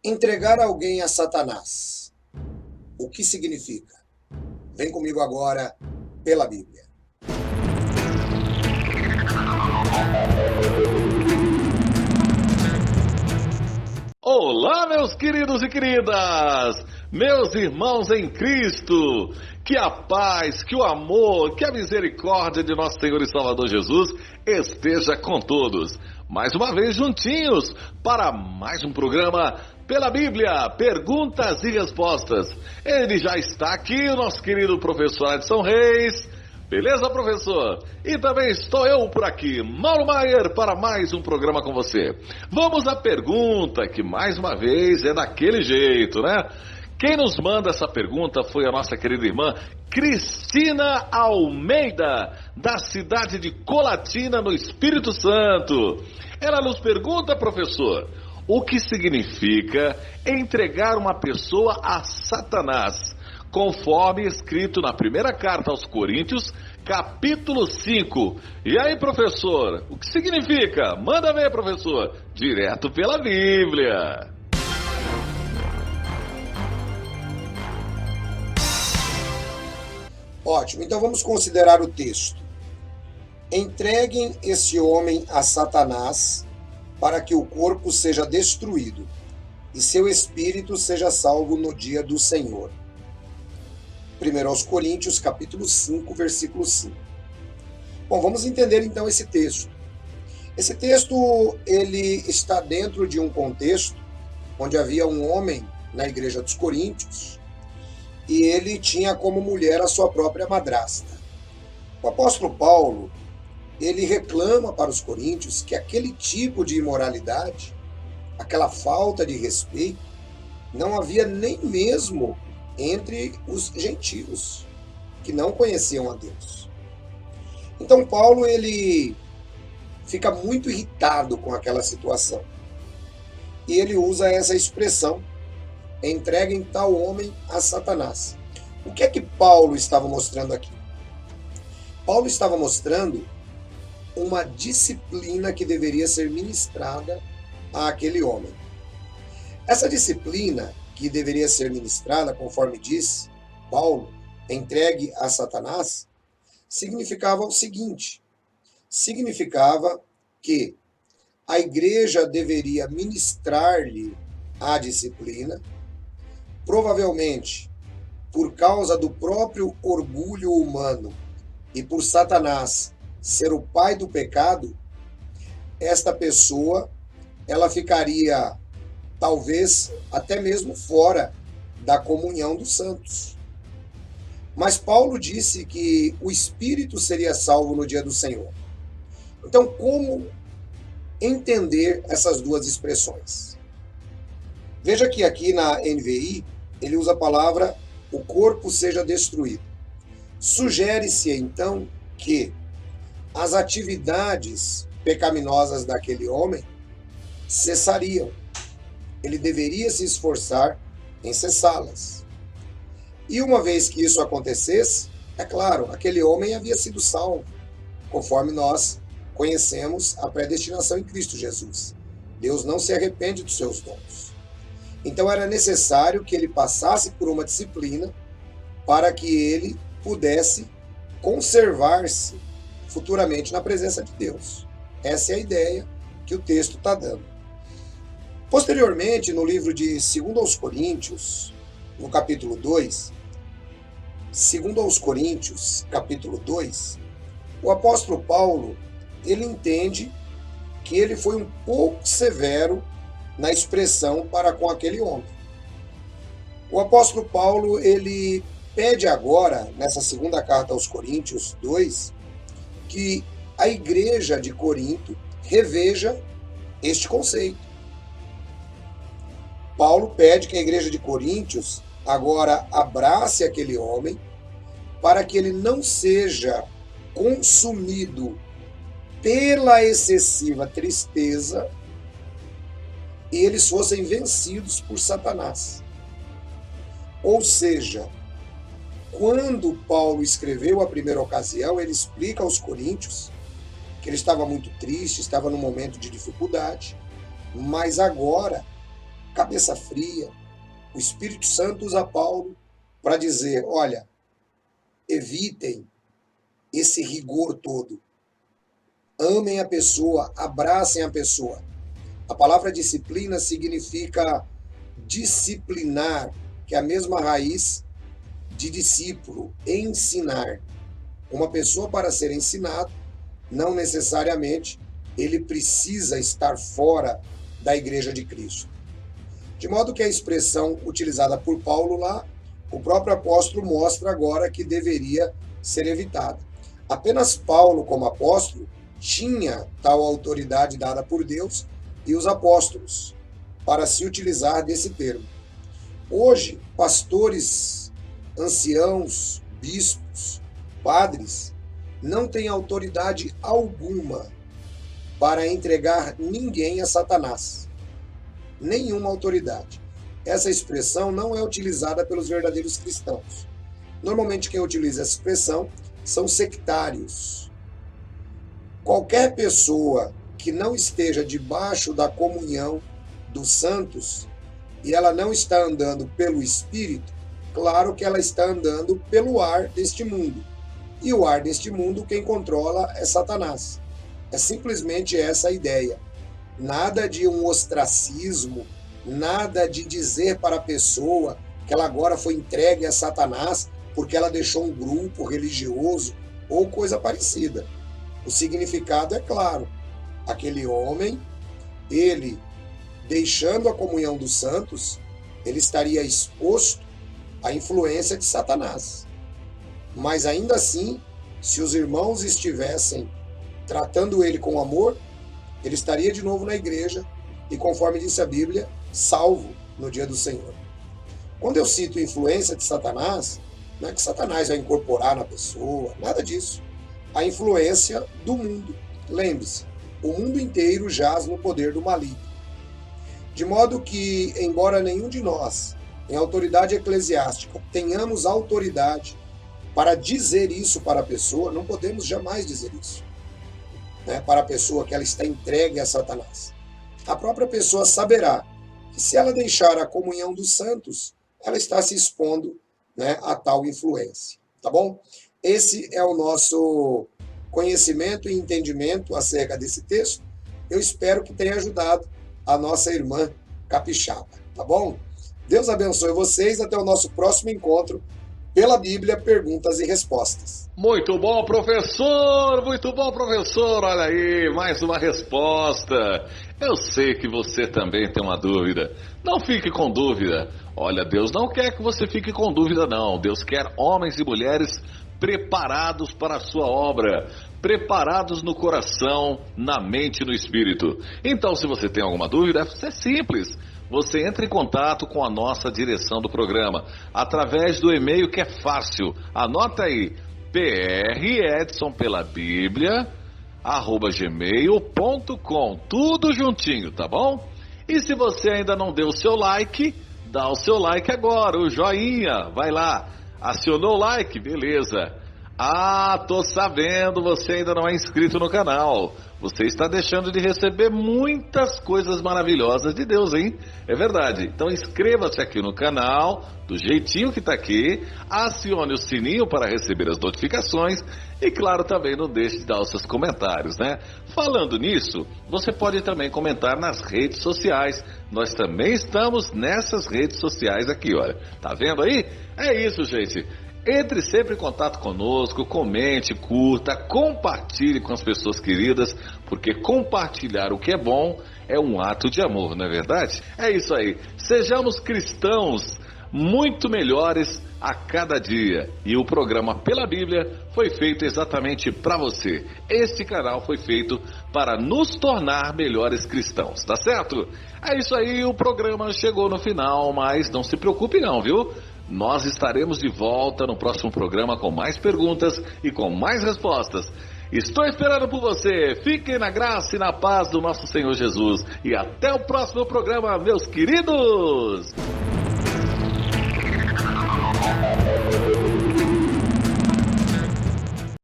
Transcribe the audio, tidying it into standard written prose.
Entregar alguém a Satanás. O que significa? Vem comigo agora pela Bíblia. Olá, meus queridos e queridas, meus irmãos em Cristo, que a paz, que o amor, que a misericórdia de nosso Senhor e Salvador Jesus esteja com todos. Mais uma vez juntinhos para mais um programa pela Bíblia, perguntas e respostas. Ele já está aqui, o nosso querido professor Edson Reis. Beleza, professor? E também estou eu por aqui, Mauro Maier, para mais um programa com você. Vamos à pergunta, que mais uma vez é daquele jeito, né? Quem nos manda essa pergunta foi a nossa querida irmã Cristina Almeida, da cidade de Colatina, no Espírito Santo. Ela nos pergunta, professor, o que significa entregar uma pessoa a Satanás? Conforme escrito na primeira carta aos Coríntios, capítulo 5. E aí, professor, o que significa? Manda ver, professor, direto pela Bíblia. Ótimo, então vamos considerar o texto. Entreguem esse homem a Satanás para que o corpo seja destruído e seu espírito seja salvo no dia do Senhor. 1 aos Coríntios, capítulo 5, versículo 5. Bom, vamos entender então esse texto. Esse texto, ele está dentro de um contexto onde havia um homem na igreja dos Coríntios e ele tinha como mulher a sua própria madrasta. O apóstolo Paulo, ele reclama para os coríntios que aquele tipo de imoralidade, aquela falta de respeito, não havia nem mesmo entre os gentios, que não conheciam a Deus. Então Paulo, ele fica muito irritado com aquela situação. E ele usa essa expressão, entreguem tal homem a Satanás. O que é que Paulo estava mostrando aqui? Paulo estava mostrando uma disciplina que deveria ser ministrada àquele homem. Essa disciplina que deveria ser ministrada, conforme diz Paulo, entregue a Satanás, significava o seguinte: significava que a igreja deveria ministrar-lhe a disciplina, provavelmente por causa do próprio orgulho humano e por Satanás ser o pai do pecado, esta pessoa, ela ficaria talvez até mesmo fora da comunhão dos santos. Mas Paulo disse que o espírito seria salvo no dia do Senhor. Então, como entender essas duas expressões? Veja que aqui na NVI, ele usa a palavra o corpo seja destruído. Sugere-se então que as atividades pecaminosas daquele homem cessariam. Ele deveria se esforçar em cessá-las. E uma vez que isso acontecesse, é claro, aquele homem havia sido salvo, conforme nós conhecemos a predestinação em Cristo Jesus. Deus não se arrepende dos seus dons. Então era necessário que ele passasse por uma disciplina para que ele pudesse conservar-se futuramente na presença de Deus. Essa é a ideia que o texto está dando. Posteriormente, no livro de 2 aos Coríntios, no capítulo 2, 2 aos Coríntios, capítulo 2, o apóstolo Paulo, ele entende que ele foi um pouco severo na expressão para com aquele homem. O apóstolo Paulo, ele pede agora, nessa segunda carta aos Coríntios 2, que a igreja de Corinto reveja este conceito. Paulo pede que a igreja de Coríntios agora abrace aquele homem para que ele não seja consumido pela excessiva tristeza e eles fossem vencidos por Satanás. Ou seja, quando Paulo escreveu a primeira ocasião, ele explica aos coríntios que ele estava muito triste, estava num momento de dificuldade, mas agora cabeça fria. O Espírito Santo usa Paulo para dizer, olha, evitem esse rigor todo. Amem a pessoa, abracem a pessoa. A palavra disciplina significa disciplinar, que é a mesma raiz de discípulo, ensinar. Uma pessoa, para ser ensinado, não necessariamente ele precisa estar fora da Igreja de Cristo. De modo que a expressão utilizada por Paulo lá, o próprio apóstolo mostra agora que deveria ser evitada. Apenas Paulo, como apóstolo, tinha tal autoridade dada por Deus e os apóstolos para se utilizar desse termo. Hoje, pastores, anciãos, bispos, padres, não têm autoridade alguma para entregar ninguém a Satanás. Nenhuma autoridade. Essa expressão não é utilizada pelos verdadeiros cristãos. Normalmente quem utiliza essa expressão são sectários. Qualquer pessoa que não esteja debaixo da comunhão dos santos e ela não está andando pelo Espírito, claro que ela está andando pelo ar deste mundo. E o ar deste mundo, quem controla é Satanás. É simplesmente essa a ideia. Nada de um ostracismo, nada de dizer para a pessoa que ela agora foi entregue a Satanás porque ela deixou um grupo religioso ou coisa parecida. O significado é claro. Aquele homem, ele, deixando a comunhão dos santos, ele estaria exposto à influência de Satanás. Mas ainda assim, se os irmãos estivessem tratando ele com amor, ele estaria de novo na igreja e, conforme disse a Bíblia, salvo no dia do Senhor. Quando eu cito influência de Satanás, não é que Satanás vai incorporar na pessoa, nada disso. A influência do mundo. Lembre-se, o mundo inteiro jaz no poder do maligno. De modo que, embora nenhum de nós, em autoridade eclesiástica, tenhamos autoridade para dizer isso para a pessoa, não podemos jamais dizer isso, né, para a pessoa que ela está entregue a Satanás. A própria pessoa saberá que se ela deixar a comunhão dos santos, ela está se expondo, né, a tal influência. Tá bom? Esse é o nosso conhecimento e entendimento acerca desse texto. Eu espero que tenha ajudado a nossa irmã capixaba. Tá bom? Deus abençoe vocês. Até o nosso próximo encontro pela Bíblia, perguntas e respostas. Muito bom, professor! Muito bom, professor! Olha aí, mais uma resposta. Eu sei que você também tem uma dúvida. Não fique com dúvida. Olha, Deus não quer que você fique com dúvida, não. Deus quer homens e mulheres preparados para a sua obra, preparados no coração, na mente e no espírito. Então, se você tem alguma dúvida, é simples. Você entra em contato com a nossa direção do programa através do e-mail que é fácil. Anota aí, predson@gmail.com, tudo juntinho, tá bom? E se você ainda não deu o seu like, dá o seu like agora, o joinha, vai lá, acionou o like, beleza. Ah, tô sabendo, você ainda não é inscrito no canal. Você está deixando de receber muitas coisas maravilhosas de Deus, hein? É verdade. Então inscreva-se aqui no canal, do jeitinho que está aqui, acione o sininho para receber as notificações e, claro, também não deixe de dar os seus comentários, né? Falando nisso, você pode também comentar nas redes sociais. Nós também estamos nessas redes sociais aqui, olha. Tá vendo aí? É isso, gente. Entre sempre em contato conosco, comente, curta, compartilhe com as pessoas queridas, porque compartilhar o que é bom é um ato de amor, não é verdade? É isso aí, sejamos cristãos muito melhores a cada dia. E o programa Pela Bíblia foi feito exatamente para você. Este canal foi feito para nos tornar melhores cristãos, tá certo? É isso aí, o programa chegou no final, mas não se preocupe não, viu? Nós estaremos de volta no próximo programa com mais perguntas e com mais respostas. Estou esperando por você. Fiquem na graça e na paz do nosso Senhor Jesus. E até o próximo programa, meus queridos!